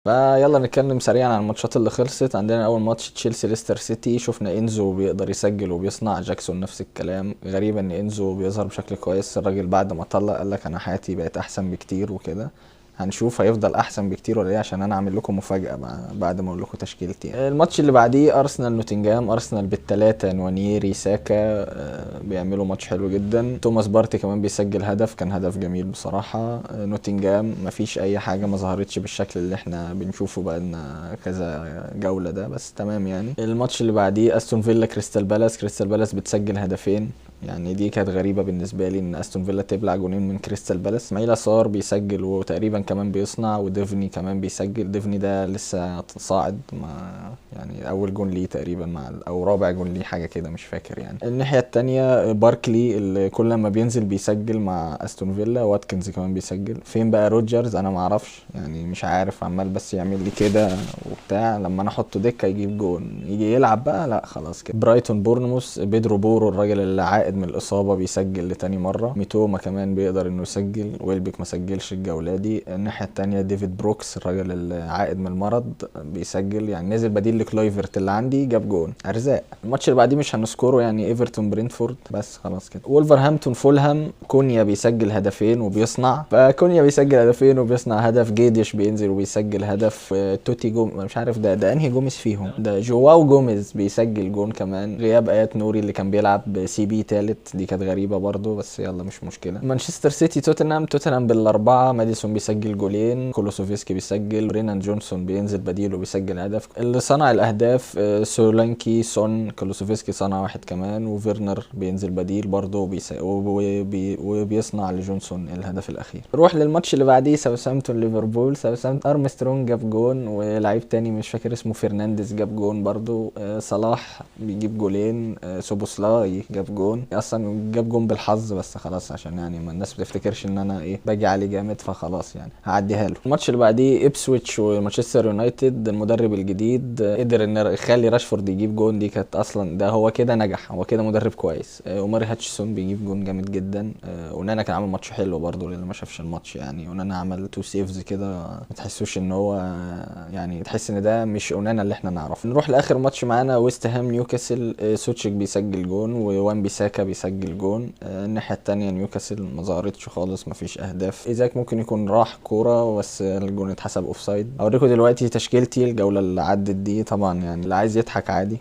فيلا نتكلم سريعا عن الماتشات اللي خلصت. عندنا اول ماتش تشيلسي ليستر سيتي، شفنا انزو بيقدر يسجل وبيصنع، جاكسون نفس الكلام. غريب ان انزو بيظهر بشكل كويس، الراجل بعد ما طلع قال لك انا حياتي بقت احسن بكتير وكده. هنشوف هيفضل احسن بكتير ولا ايه، عشان انا اعمل لكم مفاجاه بعد ما اقول لكم تشكيلتي. يعني الماتش اللي بعديه ارسنال نوتنجهام، ارسنال بالثلاثه، نوانيري، ساكا، بيعملوا ماتش حلو جدا. توماس بارتي كمان بيسجل هدف، كان هدف جميل بصراحه. نوتنجهام مفيش اي حاجه، ما ظهرتش بالشكل اللي احنا بنشوفه بقالنا كذا جوله ده، بس تمام يعني. الماتش اللي بعديه استون فيلا كريستال بالاس، كريستال بالاس بتسجل هدفين، يعني دي كانت غريبه بالنسبه لي ان استون فيلا تبلع جونين من كريستال بالاس. اسماعيل صار بيسجل وتقريبا كمان بيصنع، وديفني كمان بيسجل. ديفني ده لسه صاعد، مع يعني اول جون ليه تقريبا مع او رابع جون ليه حاجه كده مش فاكر. يعني الناحيه التانية باركلي اللي كل ما بينزل بيسجل مع استون فيلا، واتكنز كمان بيسجل. فين بقى روجرز؟ انا ما اعرفش يعني، مش عارف، عمال بس يعمل لي كده وبتاع، لما انا احطه دكه يجيب جون، يجي يلعب بقى لا خلاص كده. برايتون بورنموث، بيدرو بورو الراجل اللي عائد من الاصابه بيسجل لتاني مره. ميتوما كمان بيقدر انه يسجل، ويلبك ما سجلش الجوله دي. الناحيه التانية ديفيد بروكس الراجل اللي عائد من المرض بيسجل، يعني نزل بديل لكلويفرت اللي عندي، جاب جون. ارزاق. الماتش اللي بعديه مش هنسكوره يعني، ايفرتون برينتفورد، بس خلاص كده. وولفرهامبتون فولهام، كونيا بيسجل هدفين وبيصنع، فكونيا بيسجل هدفين وبيصنع هدف. جيديش بينزل وبيسجل هدف. توتي مش عارف ده انهي جوميز فيهم، ده جواو جوميز بيسجل جون كمان. غياب ايات نوري اللي كان بيلعب بسي بي تالت، دي كانت غريبه برضو، بس يلا مش مشكله. مانشستر سيتي توتنهام بالاربعه، ماديسون بيسجل جولين، كولوسوفسكي بيسجل، رينان جونسون بينزل بديله بيسجل هدف. اللي صنع الاهداف سولانكي، سون، كولوسوفسكي صنع واحد كمان، وفيرنر بينزل بديل برضه وبيصنع لجونسون الهدف الاخير. نروح للماتش اللي بعديه، ساوثهامبتون ليفربول. ساوثهامبتون ارمسترونج جاب جون، ولعيب تاني مش فاكر اسمه فرنانديز جاب جون برضه. صلاح بيجيب جولين. سوبوسلاي جاب جون، اصلا جاب جون بالحظ بس خلاص، عشان يعني ما الناس بتفتكرش ان انا ايه باجي عليه جامد، فخلاص يعني هعديها له. الماتش اللي بعديه ابسويتش ومانشستر يونايتد، المدرب الجديد قدر ان يخلي راشفورد يجيب جون، دي كانت اصلا ده هو كده نجح، هو كده مدرب كويس. وماري هاتشسون بيجيب جون جامد جدا. ونانا كان عامل ماتش حلو برضه للي ما شافش الماتش يعني. ونانا عمل 2 سيفز كده، ما تحسوش ان هو يعني، تحس ان ده مش اونانا اللي احنا نعرفه. نروح لاخر ماتش معانا، ويست هام نيوكاسل. سوتشيك بيسجل جون، ووان بيساكا بيسجل جون. الناحيه الثانيه نيوكاسل ما ظهرتش خالص، ما فيش اهداف. ايزاك ممكن يكون راح كوره بس الجون اتحسب اوفسايد. اوريكم دلوقتي تشكيلتي الجوله اللي عدت دي، طبعا يعني اللي عايز يضحك عادي،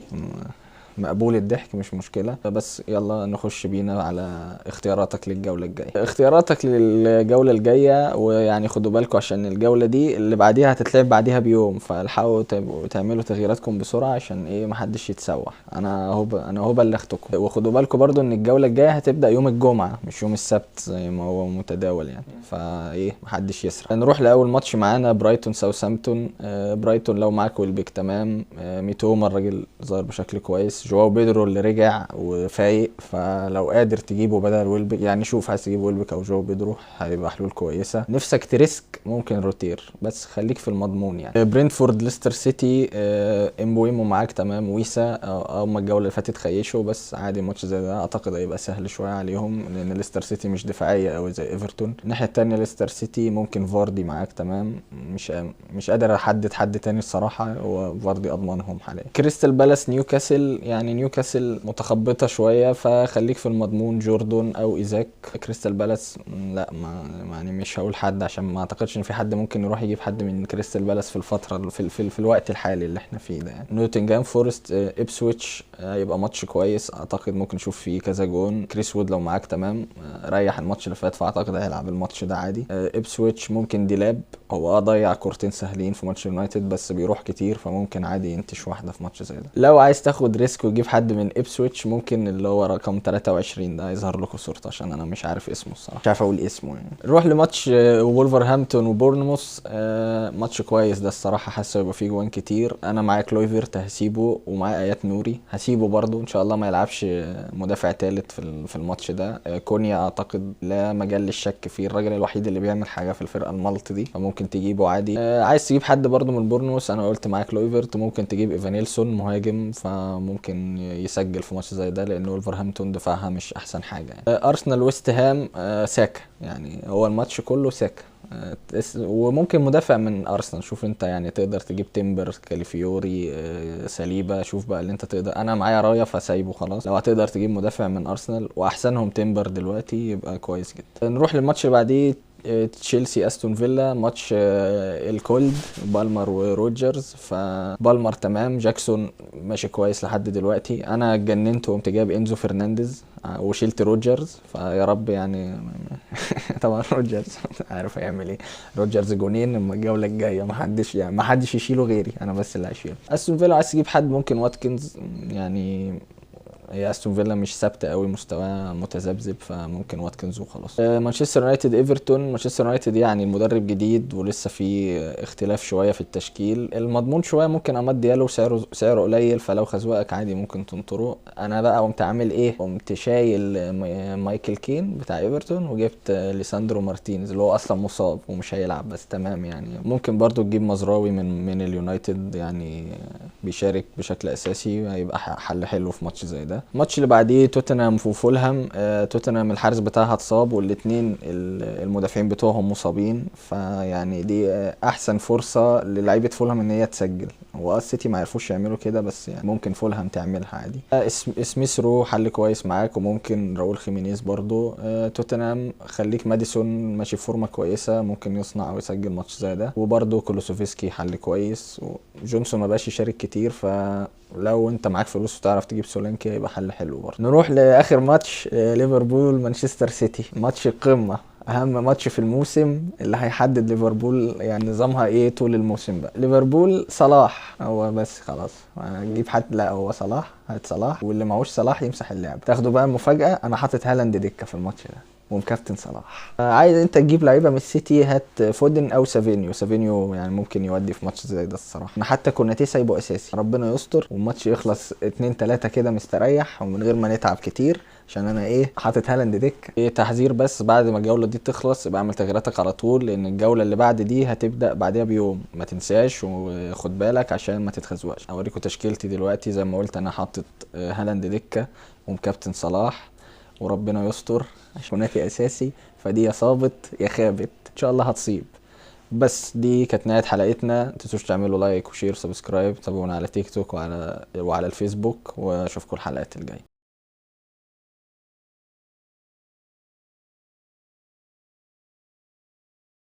مقبول الضحك مش مشكلة. بس يلا نخش بينا على اختياراتك للجولة الجاية. اختياراتك للجولة الجاية، ويعني خدوا بالكم عشان الجولة دي اللي بعديها هتتلعب بعديها بيوم، فالحقوا تعملوا تغييراتكم بسرعة عشان ايه محدش يتسوح. انا هو بلغتكم. وخدوا بالكم برضو ان الجولة الجاية هتبدأ يوم الجمعة مش يوم السبت زي ما هو متداول يعني، فايه محدش يسرق. نروح لأول ماتش معانا، برايتون ساوثهامبتون. برايتون لو معاك ويلبيك تمام. ميتوما الراجل ظهر بشكل كويس. جواو بيدرو اللي رجع وفايق، فلو قادر تجيبه بدل ويلبيك يعني، شوف عايز تجيب ويلبيك او جواو بيدرو هيبقى حلول كويسه. نفسك تريسك ممكن روتير، بس خليك في المضمون يعني. برينتفورد ليستر سيتي. امبويمو معاك تمام. ويسا اما الجوله اللي فاتت خيشوا، بس عادي ماتش زي ده اعتقد هيبقى سهل شويه عليهم، لان ليستر سيتي مش دفاعيه قوي زي ايفرتون. الناحيه الثانيه ليستر سيتي ممكن فاردي معاك تمام. مش قادر احدد حد تاني الصراحه، هو فاردي اضمنهم حاليا. كريستال بالاس نيوكاسل، يعني نيوكاسل متخبطه شويه، فخليك في المضمون، جوردون او ايزاك. كريستال بالاس لا، ما يعني مش هقول حد، عشان ما اعتقدش ان في حد ممكن يروح يجيب حد من كريستال بالاس في الفتره في الوقت الحالي اللي احنا فيه ده يعني. نوتنجهام فورست ابسويتش هيبقى ماتش كويس، اعتقد ممكن نشوف فيه كذا جون. كريس وود لو معاك تمام. ريح الماتش اللي فات، فاعتقد هيلعب الماتش ده عادي. ابسويتش ممكن ديلاب، هو ضيع كورتين سهلين في ماتش يونايتد بس بيروح كتير، فممكن عادي ينتش واحده في ماتش زي ده. لو عايز تاخد ريسك وتجيب حد من ابسويتش، ممكن اللي هو رقم 23 ده يظهر لكم صورته، عشان انا مش عارف اسمه الصراحه، مش عارف اقول اسمه يعني. نروح لماتش وولفرهامبتون وبورنموث. ماتش كويس ده الصراحه، حاسه يبقى فيه جوان كتير. انا معايا كلويفرت هسيبه، ومعايا ايات نوري هسيبه برضو، ان شاء الله ما يلعبش مدافع ثالث في الماتش ده. كونيا اعتقد لا مجال للشك فيه، الراجل الوحيد اللي بيعمل حاجه في الفرقه المالت دي، فممكن تجيبه عادي. عايز تجيب حد برضو من بورنموث، انا قلت معاك كلويفرت. ممكن تجيب ايفانيلسون مهاجم، فممكن يسجل في ماتش زي ده، لان ولفرهامبتون دفاعها مش احسن حاجه يعني. ارسنال ويست هام. ساكا، يعني هو الماتش كله ساكا. وممكن مدافع من ارسنال. شوف انت يعني تقدر تجيب تيمبر، كاليفيوري، ساليبا، شوف بقى اللي انت تقدر. انا معايا رايا فسايبه خلاص. لو هتقدر تجيب مدافع من ارسنال واحسنهم تيمبر دلوقتي يبقى كويس جدا. نروح للماتش اللي بعديه، تشيلسي استون فيلا. ماتش الكولد، بالمر وروجرز. فبالمر تمام، جاكسون ماشي كويس لحد دلوقتي. انا اتجننت وقمت جايب انزو فرنانديز وشيلت روجرز، فيا رب يعني. طبعا روجرز عارف هيعمل ايه. روجرز جونين الجوله الجايه، ما حدش يشيله غيري، انا بس اللي هشيله. استون فيلا عايز تجيب حد، ممكن واتكنز يعني. هي استون فيلا مش ثابته قوي، مستواها متذبذب، فممكن واتكنز وخلاص. مانشستر يونايتد ايفرتون. مانشستر يونايتد يعني المدرب جديد ولسه في اختلاف شويه في التشكيل. المضمون شويه ممكن اماد ديالو، سعره قليل، فلو خزوقك عادي ممكن تنطره. انا بقى قمت عامل ايه، قمت شايل مايكل كين بتاع ايفرتون، وجبت ليساندرو مارتينيز اللي هو اصلا مصاب ومش هيلعب، بس تمام يعني. ممكن برضو تجيب مزراوي من اليونايتد يعني، بيشارك بشكل اساسي، هيبقى حل حلو في ماتش زي ده. الماتش اللي بعديه توتنهام وفولهام. توتنهام الحارس بتاعها اتصاب، والاثنين المدافعين بتوعهم مصابين، فيعني دي احسن فرصه للعيبه فولهام ان هي تسجل. هو السيتي ما عرفوش يعملوا كده، بس يعني ممكن فولهام تعملها عادي. سميث رو حل كويس معاك، وممكن راؤول خيمينيز برضو. توتنهام خليك ماديسون ماشي فورمه كويسه، ممكن يصنع او يسجل ماتش زي ده. وبرضو كولوسوفسكي حل كويس، وجونسون ما بقاش يشارك كتير، فلو انت معاك فلوس وتعرف تجيب سولانكي هيبقى حل حلو برضو. نروح لاخر ماتش، ليفربول مانشستر سيتي. ماتش قمه، اهم ماتش في الموسم اللي هيحدد ليفربول يعني نظامها ايه طول الموسم بقى. ليفربول صلاح هو بس خلاص، هنجيب حد؟ لا، هو صلاح، هات صلاح، واللي معهوش صلاح يمسح اللعب. تاخدوا بقى المفاجاه، انا حاطط هالاند دكه في الماتش ده ومكابتن صلاح. عايز انت تجيب لعيبه من السيتي، هات فودن او سافينيو يعني ممكن يودي في ماتش زي ده الصراحه. انا حتى كوناتي سايبه اساسي، ربنا يستر والماتش يخلص 2-3 كده مستريح ومن غير ما نتعب كتير، عشان انا حاطط هالاند ديك. تحذير بس، بعد ما الجوله دي تخلص يبقى اعمل تغييراتك على طول، لان الجوله اللي بعد دي هتبدا بعدها بيوم، ما تنساش وخد بالك عشان ما تتخزوقش. اوريكم تشكيلتي دلوقتي زي ما قلت، انا حاطط هالاند دكه ومكابتن صلاح، وربنا يستر عشان كوناتي اساسي. فدي يا صابت يا خابت، ان شاء الله هتصيب. بس دي كانت نهايه حلقتنا. متنسوش تعملوا لايك وشير وسبسكرايب، تابعونا على تيك توك وعلى الفيسبوك، واشوفكم الحلقات الجايه.